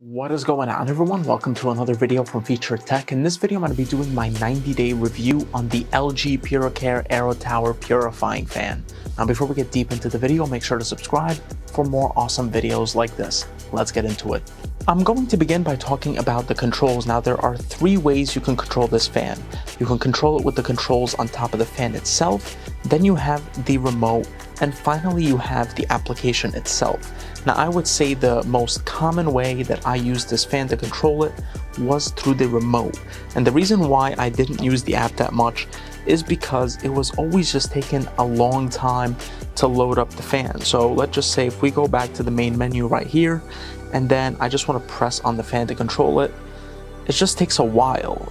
What is going on, everyone? Welcome to another video from Feature Tech. In this video, I'm going to be doing my 90-day review on the LG PuriCare AeroTower Purifying fan. Now, before we get deep into the video, make sure to subscribe for more awesome videos like this. Let's get into it. I'm going to begin by talking about the controls. Now, there are three ways you can control this fan. You can control it with the controls on top of the fan itself, then you have the remote, and finally you have the application itself. Now, I would say the most common way that I used this fan to control it was through the remote. And the reason why I didn't use the app that much is because it was always just taking a long time to load up the fan. So let's just say if we go back to the main menu right here, and then I just want to press on the fan to control it, it just takes a while.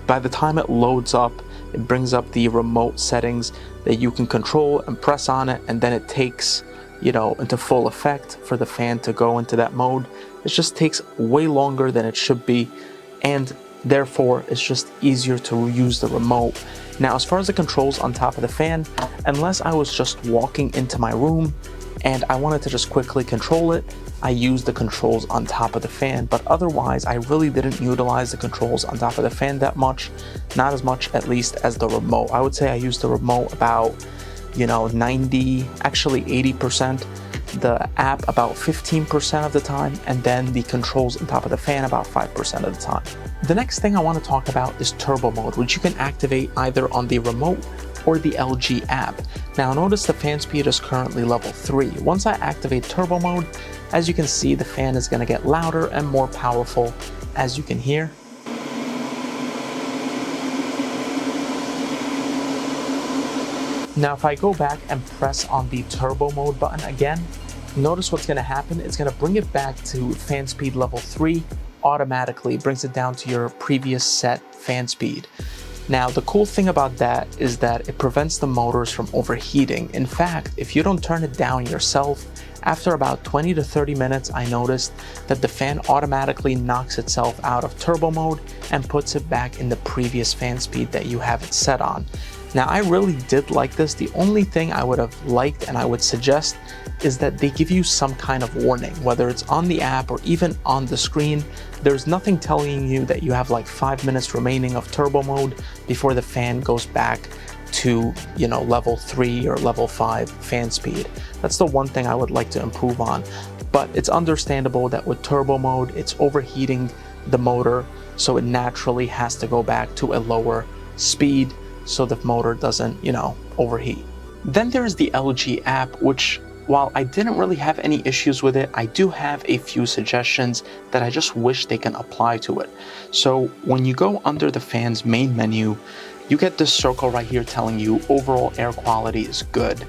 By the time it loads up, it brings up the remote settings that you can control and press on it, and then it takes, into full effect for the fan to go into that mode. It just takes way longer than it should be, and therefore it's just easier to use the remote. Now, as far as the controls on top of the fan, unless I was just walking into my room and I wanted to just quickly control it, I used the controls on top of the fan. But otherwise, I really didn't utilize the controls on top of the fan that much, not as much at least as the remote. I would say I used the remote about 80%, the app about 15% of the time, and then the controls on top of the fan about 5% of the time. The next thing I want to talk about is turbo mode, which you can activate either on the remote or the LG app. Now, notice the fan speed is currently level 3. Once I activate turbo mode, as you can see, the fan is going to get louder and more powerful, as you can hear. Now, if I go back and press on the turbo mode button again, notice what's going to happen. It's going to bring it back to fan speed level 3 automatically. It brings it down to your previous set fan speed. Now, the cool thing about that is that it prevents the motors from overheating. In fact, if you don't turn it down yourself, after about 20 to 30 minutes, I noticed that the fan automatically knocks itself out of turbo mode and puts it back in the previous fan speed that you have it set on. Now, I really did like this. The only thing I would have liked and I would suggest is that they give you some kind of warning, whether it's on the app or even on the screen. There's nothing telling you that you have like 5 minutes remaining of turbo mode before the fan goes back to, level 3 or level 5 fan speed. That's the one thing I would like to improve on. But it's understandable that with turbo mode, it's overheating the motor, so it naturally has to go back to a lower speed so the motor doesn't, overheat. Then there's the LG app, which, while I didn't really have any issues with it, I do have a few suggestions that I just wish they can apply to it. So when you go under the fan's main menu, you get this circle right here telling you overall air quality is good,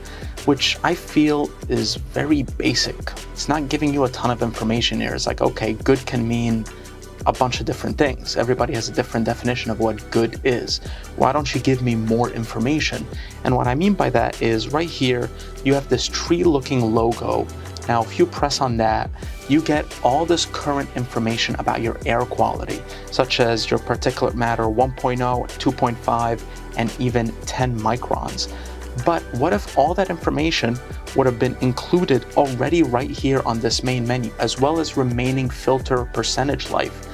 which I feel is very basic. It's not giving you a ton of information here. It's like, okay, good can mean a bunch of different things. Everybody has a different definition of what good is. Why don't you give me more information? And what I mean by that is right here, you have this tree looking logo. Now, if you press on that, you get all this current information about your air quality, such as your particulate matter 1.0, 2.5, and even 10 microns. But what if all that information would have been included already right here on this main menu, as well as remaining filter percentage life?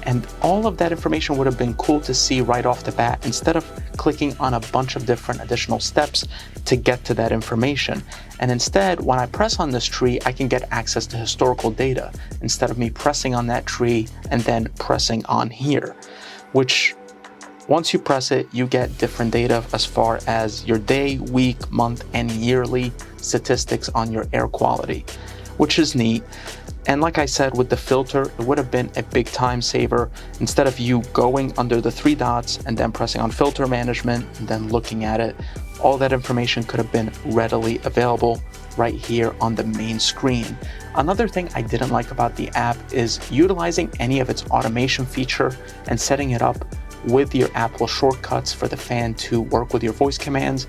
And all of that information would have been cool to see right off the bat, instead of clicking on a bunch of different additional steps to get to that information. And instead, when I press on this tree, I can get access to historical data instead of me pressing on that tree and then pressing on here, which once you press it, you get different data as far as your day, week, month, and yearly statistics on your air quality, which is neat. And like I said, with the filter, it would have been a big time saver. Instead of you going under the 3 dots and then pressing on filter management and then looking at it, all that information could have been readily available right here on the main screen. Another thing I didn't like about the app is utilizing any of its automation feature and setting it up with your Apple shortcuts for the fan to work with your voice commands.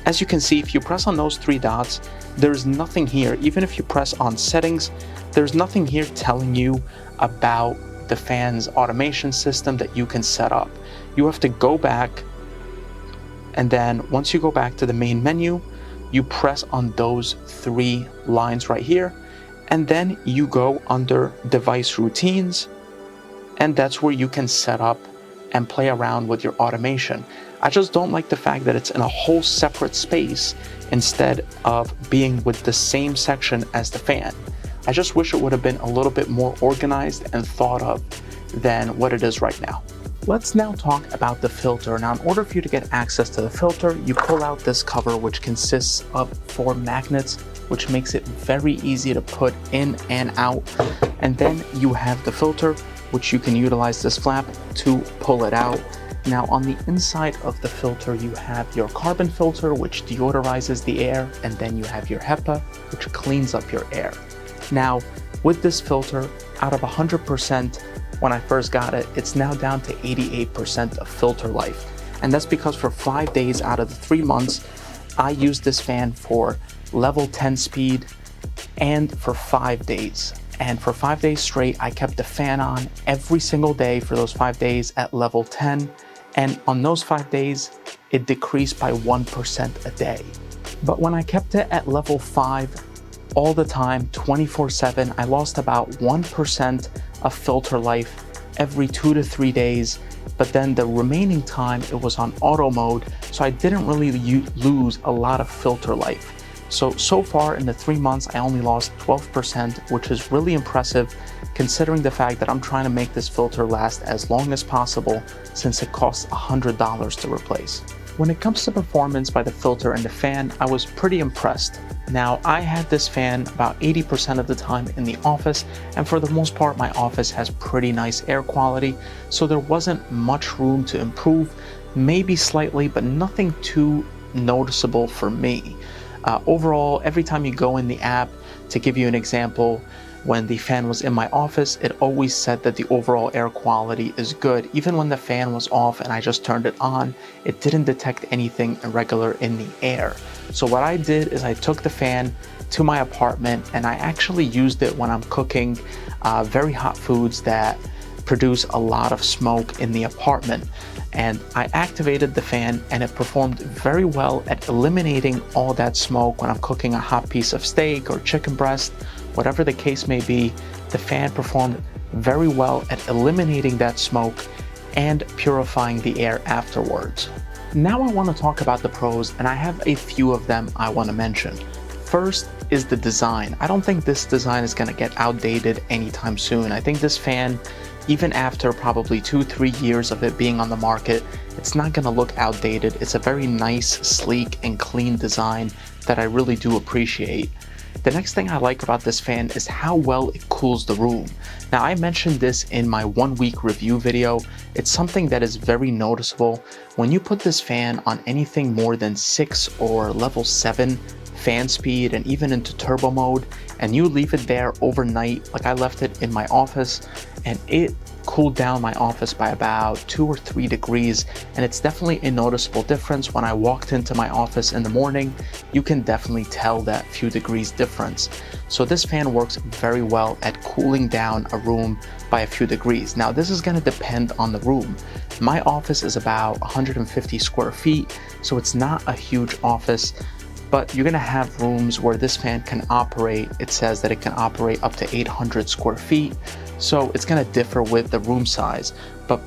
As you can see, if you press on those 3 dots, there's nothing here. Even if you press on settings, there's nothing here telling you about the fan's automation system that you can set up. You have to go back, and then once you go back to the main menu, you press on those 3 lines right here, And then you go under device routines, and that's where you can set up and play around with your automation. I just don't like the fact that it's in a whole separate space instead of being with the same section as the fan. I just wish it would have been a little bit more organized and thought of than what it is right now. Let's now talk about the filter. Now, in order for you to get access to the filter, you pull out this cover, which consists of 4 magnets, which makes it very easy to put in and out. And then you have the filter, which you can utilize this flap to pull it out. Now, on the inside of the filter, you have your carbon filter, which deodorizes the air, and then you have your HEPA, which cleans up your air. Now, with this filter, out of 100%, when I first got it, it's now down to 88% of filter life. And that's because for 5 days out of the 3 months, I used this fan for level 10 speed and for 5 days. And for 5 days straight, I kept the fan on every single day for those 5 days at level 10. And on those 5 days, it decreased by 1% a day. But when I kept it at level 5, all the time, 24/7, I lost about 1% of filter life every 2 to 3 days, but then the remaining time it was on auto mode, so I didn't really lose a lot of filter life. So far in the 3 months, I only lost 12%, which is really impressive considering the fact that I'm trying to make this filter last as long as possible since it costs $100 to replace. When it comes to performance by the filter and the fan, I was pretty impressed. Now, I had this fan about 80% of the time in the office, and for the most part, my office has pretty nice air quality, so there wasn't much room to improve, maybe slightly, but nothing too noticeable for me. Overall, every time you go in the app, to give you an example, when the fan was in my office, it always said that the overall air quality is good. Even when the fan was off and I just turned it on, it didn't detect anything irregular in the air. So what I did is I took the fan to my apartment and I actually used it when I'm cooking very hot foods that produce a lot of smoke in the apartment. And I activated the fan and it performed very well at eliminating all that smoke when I'm cooking a hot piece of steak or chicken breast. Whatever the case may be, the fan performed very well at eliminating that smoke and purifying the air afterwards. Now I want to talk about the pros, and I have a few of them I want to mention. First is the design. I don't think this design is going to get outdated anytime soon. I think this fan, even after probably 2-3 years of it being on the market, it's not going to look outdated. It's a very nice, sleek, and clean design that I really do appreciate. The next thing I like about this fan is how well it cools the room. Now, I mentioned this in my 1-week review video. It's something that is very noticeable. When you put this fan on anything more than 6 or level 7 fan speed and even into turbo mode, and you leave it there overnight, like I left it in my office, and it cooled down my office by about 2 or 3 degrees, and it's definitely a noticeable difference. When I walked into my office in the morning, you can definitely tell that few degrees difference. So this fan works very well at cooling down a room by a few degrees. Now, this is going to depend on the room. My office is about 150 square feet, so it's not a huge office, but you're going to have rooms where this fan can operate. It says that it can operate up to 800 square feet. So it's going to differ with the room size, but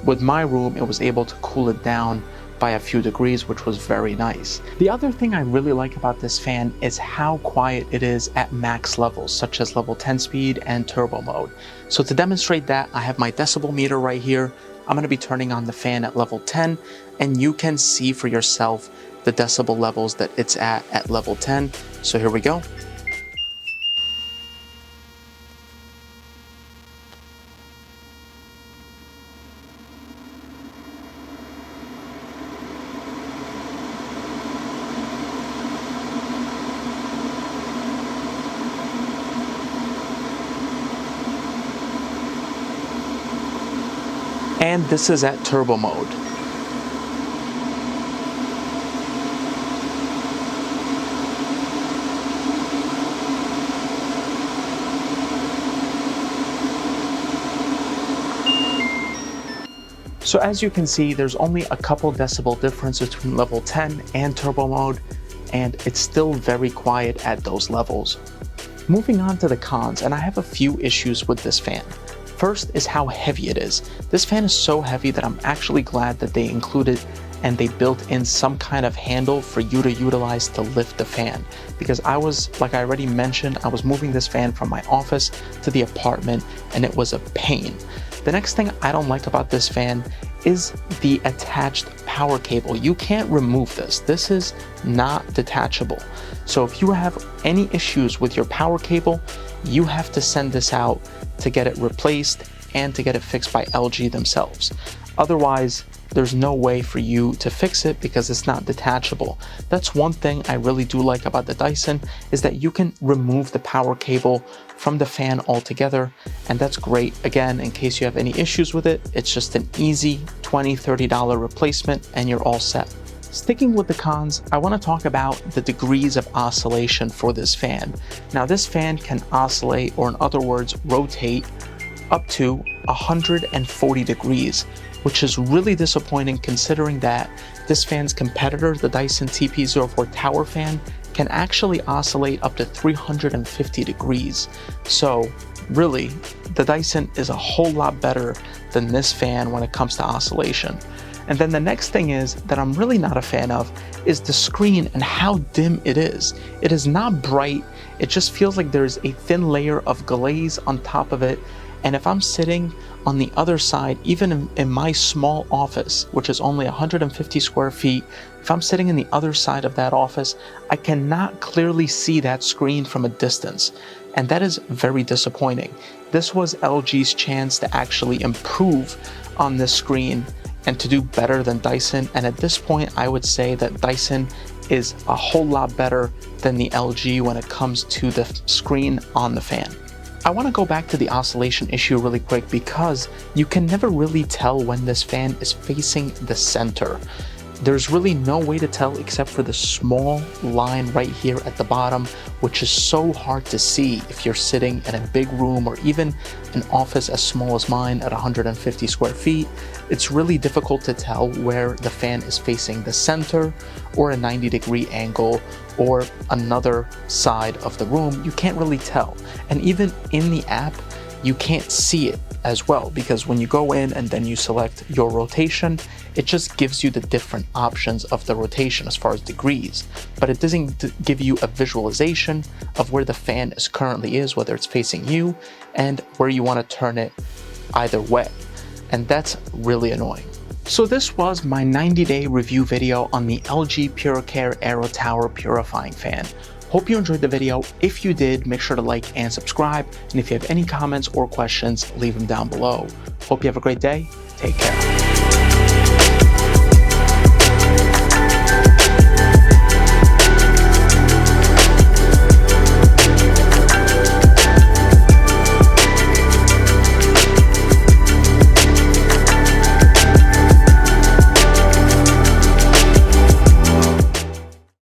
with my room, it was able to cool it down by a few degrees, which was very nice. The other thing I really like about this fan is how quiet it is at max levels, such as level 10 speed and turbo mode. So to demonstrate that, I have my decibel meter right here. I'm going to be turning on the fan at level 10, and you can see for yourself the decibel levels that it's at level 10. So here we go. And this is at turbo mode. So as you can see, there's only a couple decibel difference between level 10 and turbo mode, and it's still very quiet at those levels. Moving on to the cons, and I have a few issues with this fan. First is how heavy it is. This fan is so heavy that I'm actually glad that they included and they built in some kind of handle for you to utilize to lift the fan. Because I was, like I already mentioned, I was moving this fan from my office to the apartment and it was a pain. The next thing I don't like about this fan is the attached power cable. You can't remove this. This is not detachable. So if you have any issues with your power cable, you have to send this out to get it replaced and to get it fixed by LG themselves. Otherwise, there's no way for you to fix it because it's not detachable. That's one thing I really do like about the Dyson, is that you can remove the power cable from the fan altogether, and that's great. Again, in case you have any issues with it, it's just an easy $20-$30 replacement and you're all set. Sticking with the cons, I want to talk about the degrees of oscillation for this fan. Now this fan can oscillate, or in other words, rotate up to 140 degrees, which is really disappointing considering that this fan's competitor, the Dyson TP04 Tower fan, can actually oscillate up to 350 degrees. So really, the Dyson is a whole lot better than this fan when it comes to oscillation. And then the next thing is that I'm really not a fan of is the screen and how dim it is. It is not bright. It just feels like there's a thin layer of glaze on top of it. And if I'm sitting on the other side, even in my small office, which is only 150 square feet, if I'm sitting in the other side of that office, I cannot clearly see that screen from a distance. And that is very disappointing. This was LG's chance to actually improve on this screen and to do better than Dyson. And at this point, I would say that Dyson is a whole lot better than the LG when it comes to the screen on the fan. I want to go back to the oscillation issue really quick because you can never really tell when this fan is facing the center. There's really no way to tell except for the small line right here at the bottom, which is so hard to see if you're sitting in a big room or even an office as small as mine at 150 square feet. It's really difficult to tell where the fan is facing the center or a 90-degree angle or another side of the room. You can't really tell. And even in the app, you can't see it as well, because when you go in and then you select your rotation, it just gives you the different options of the rotation as far as degrees, but it doesn't give you a visualization of where the fan is currently is, whether it's facing you and where you want to turn it either way. And that's really annoying. So this was my 90-day review video on the LG PuriCare AeroTower Purifying fan. Hope you enjoyed the video. If you did, make sure to like and subscribe. And if you have any comments or questions, leave them down below. Hope you have a great day. Take care.